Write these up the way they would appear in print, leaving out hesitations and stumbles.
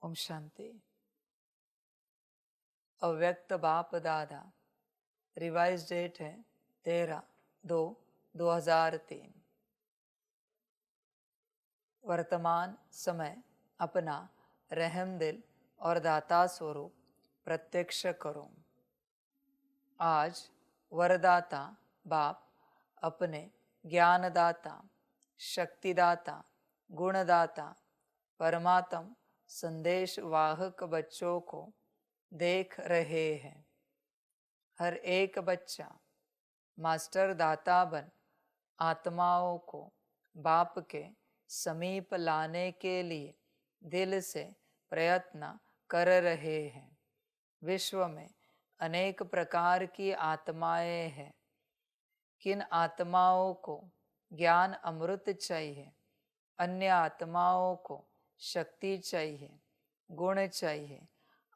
ओम शांति। अव्यक्त बाप दादा। रिवाइज डेट है 13/2/2003। वर्तमान समय अपना रहम दिल और दाता स्वरूप प्रत्यक्ष करो। आज वरदाता बाप अपने ज्ञानदाता, शक्तिदाता, गुणदाता, परमात्म संदेश वाहक बच्चों को देख रहे हैं। हर एक बच्चा मास्टर दाता बन आत्माओं को बाप के समीप लाने के लिए दिल से प्रयत्न कर रहे हैं। विश्व में अनेक प्रकार की आत्माएं हैं। किन आत्माओं को ज्ञान अमृत चाहिए, अन्य आत्माओं को शक्ति चाहिए, गुण चाहिए।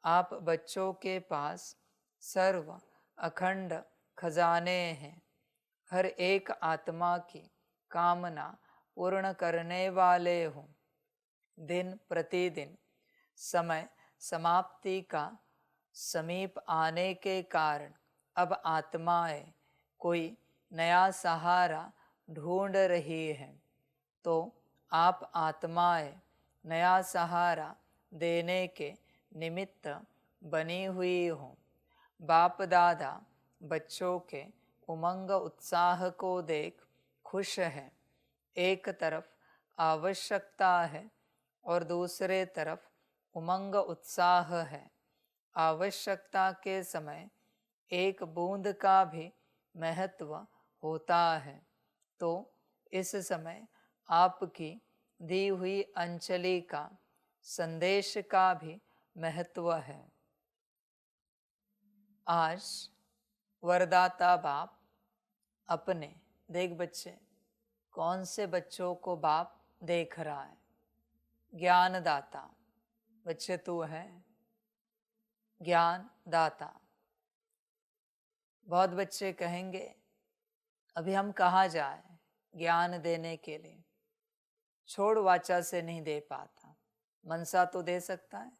आप बच्चों के पास सर्व अखंड खजाने हैं। हर एक आत्मा की कामना पूर्ण करने वाले हो। दिन प्रतिदिन समय समाप्ति का समीप आने के कारण अब आत्माएं कोई नया सहारा ढूंढ रही हैं, तो आप आत्माएं नया सहारा देने के निमित्त बनी हुई हो। बाप दादा बच्चों के उमंग उत्साह को देख खुश है। एक तरफ आवश्यकता है और दूसरे तरफ उमंग उत्साह है। आवश्यकता के समय एक बूंद का भी महत्व होता है, तो इस समय आपकी दी हुई अंजलि का संदेश का भी महत्व है। आज वरदाता बाप अपने, देख बच्चे, कौन से बच्चों को बाप देख रहा है? ज्ञानदाता बच्चे तू है, ज्ञान दाता। बहुत बच्चे कहेंगे अभी हम कहाँ जाए ज्ञान देने के लिए, छोड़ वाचा से नहीं दे पाता, मनसा तो दे सकता है,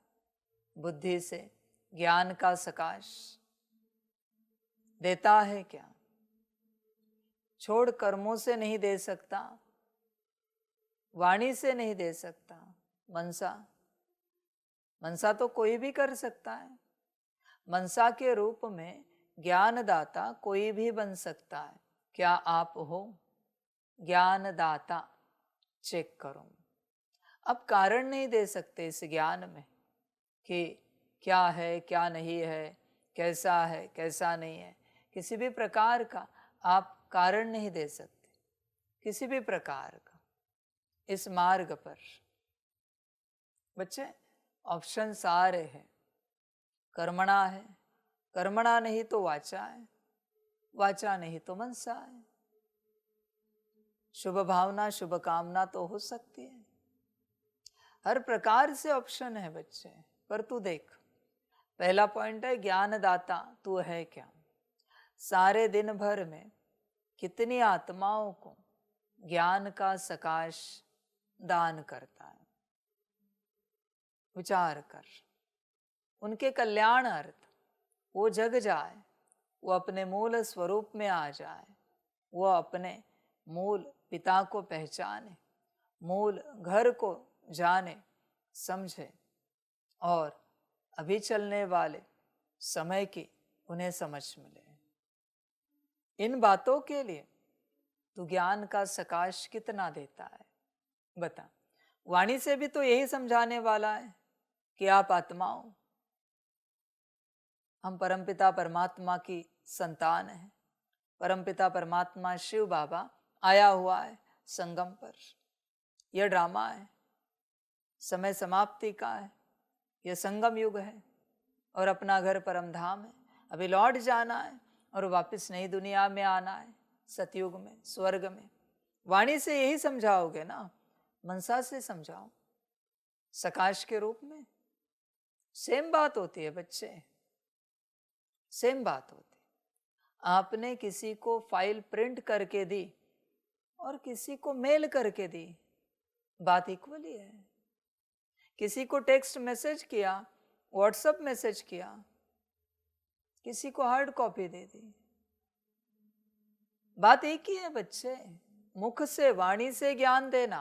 बुद्धि से ज्ञान का सकाश देता है क्या? छोड़ कर्मों से नहीं दे सकता, वाणी से नहीं दे सकता, मनसा तो कोई भी कर सकता है। मनसा के रूप में ज्ञानदाता कोई भी बन सकता है। क्या आप हो ज्ञानदाता? चेक करो। अब कारण नहीं दे सकते इस ज्ञान में कि क्या है क्या नहीं है, कैसा है कैसा नहीं है। किसी भी प्रकार का आप कारण नहीं दे सकते, किसी भी प्रकार का। इस मार्ग पर बच्चे ऑप्शन सारे हैं। कर्मणा है, कर्मणा नहीं तो वाचा है, वाचा नहीं तो मनसा है। शुभ भावना शुभ कामना तो हो सकती है। हर प्रकार से ऑप्शन है बच्चे। पर तू देख, पहला पॉइंट है ज्ञानदाता तू है क्या? सारे दिन भर में कितनी आत्माओं को ज्ञान का सकाश दान करता है? विचार कर। उनके कल्याण अर्थ वो जग जाए, वो अपने मूल स्वरूप में आ जाए, वो अपने मूल पिता को पहचाने, मूल घर को जाने समझे और अभी चलने वाले समय की उन्हें समझ मिले। इन बातों के लिए तू ज्ञान का सकाश कितना देता है बता। वाणी से भी तो यही समझाने वाला है कि आप आत्माओं, हम परमपिता परमात्मा की संतान हैं। परमपिता परमात्मा शिव बाबा आया हुआ है संगम पर। यह ड्रामा है, समय समाप्ति का है, यह संगम युग है और अपना घर परम धाम है। अभी लौट जाना है और वापस नई दुनिया में आना है, सतयुग में, स्वर्ग में। वाणी से यही समझाओगे ना, मनसा से समझाओ, सकाश के रूप में। सेम बात होती है बच्चे, सेम बात होती। आपने किसी को फाइल प्रिंट करके दी और किसी को मेल करके दी, बात इक्वली है। किसी को टेक्स्ट मैसेज किया, व्हाट्सएप मैसेज किया, किसी को हार्ड कॉपी दे दी। बात एक ही है बच्चे, मुख से वाणी से ज्ञान देना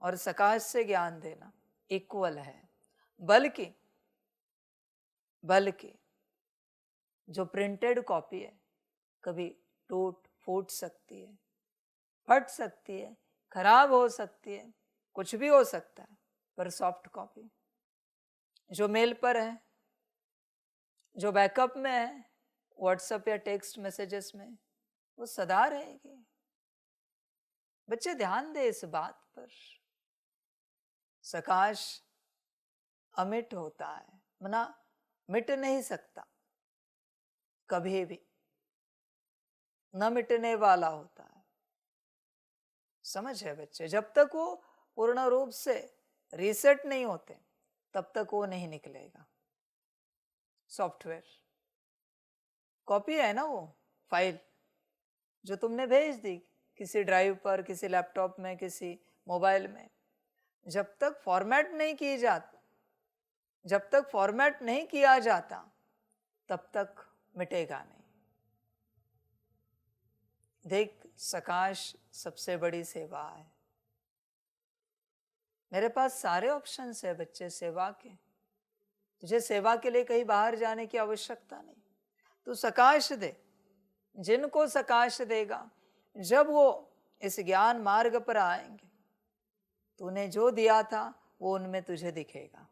और सकाश से ज्ञान देना इक्वल है। बल्कि जो प्रिंटेड कॉपी है कभी टूट फूट सकती है, फट सकती है, खराब हो सकती है, कुछ भी हो सकता है, पर सॉफ्ट कॉपी जो मेल पर है, जो बैकअप में है, व्हाट्सएप या टेक्स्ट मैसेजेस में, वो सदा रहेगी। बच्चे ध्यान दे इस बात पर। सकाश अमिट होता है, मना मिट नहीं सकता कभी भी, न मिटने वाला होता है। समझ है बच्चे, जब तक वो पूर्ण रूप से रीसेट नहीं होते तब तक वो नहीं निकलेगा। सॉफ्टवेयर कॉपी है ना, वो फाइल जो तुमने भेज दी किसी ड्राइव पर, किसी लैपटॉप में, किसी मोबाइल में, जब तक फॉर्मेट नहीं की जाती, जब तक फॉर्मेट नहीं किया जाता तब तक मिटेगा नहीं। देख, सकाश सबसे बड़ी सेवा है। मेरे पास सारे ऑप्शंस है बच्चे सेवा के। तुझे सेवा के लिए कहीं बाहर जाने की आवश्यकता नहीं। तू सकाश दे, जिनको सकाश देगा, जब वो इस ज्ञान मार्ग पर आएंगे, तूने जो दिया था वो उनमें तुझे दिखेगा,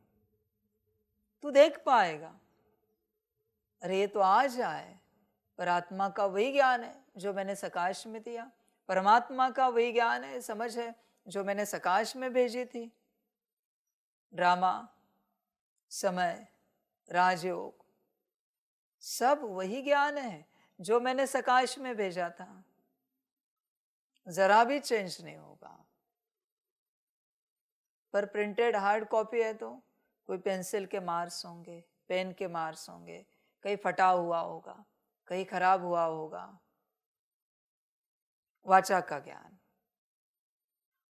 तू देख पाएगा। अरे ये तो आज आए, पर आत्मा का वही ज्ञान है जो मैंने सकाश में दिया, परमात्मा का वही ज्ञान है, समझ है, जो मैंने सकाश में भेजी थी। ड्रामा, समय, राजयोग, सब वही ज्ञान है जो मैंने सकाश में भेजा था। जरा भी चेंज नहीं होगा। पर प्रिंटेड हार्ड कॉपी है तो कोई पेंसिल के मार्क्स होंगे, पेन के मार्क्स होंगे, कहीं फटा हुआ होगा, कहीं खराब हुआ होगा। वाचा का ज्ञान,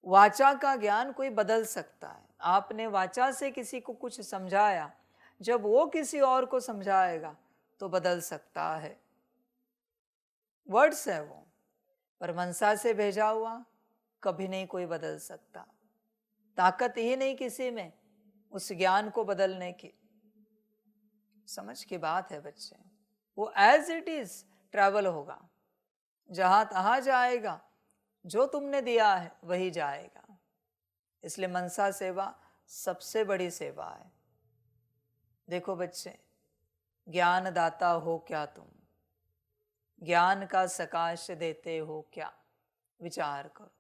वाचा का ज्ञान कोई बदल सकता है। आपने वाचा से किसी को कुछ समझाया, जब वो किसी और को समझाएगा तो बदल सकता है। वर्ड्स है वो, पर मनसा से भेजा हुआ कभी नहीं कोई बदल सकता। ताकत ही नहीं किसी में उस ज्ञान को बदलने की। समझ की बात है बच्चे, वो एज इट इज ट्रैवल होगा, जहां तहां जाएगा, जो तुमने दिया है वही जाएगा। इसलिए मनसा सेवा सबसे बड़ी सेवा है। देखो बच्चे, ज्ञान दाता हो क्या तुम, ज्ञान का सकाश देते हो क्या, विचार करो।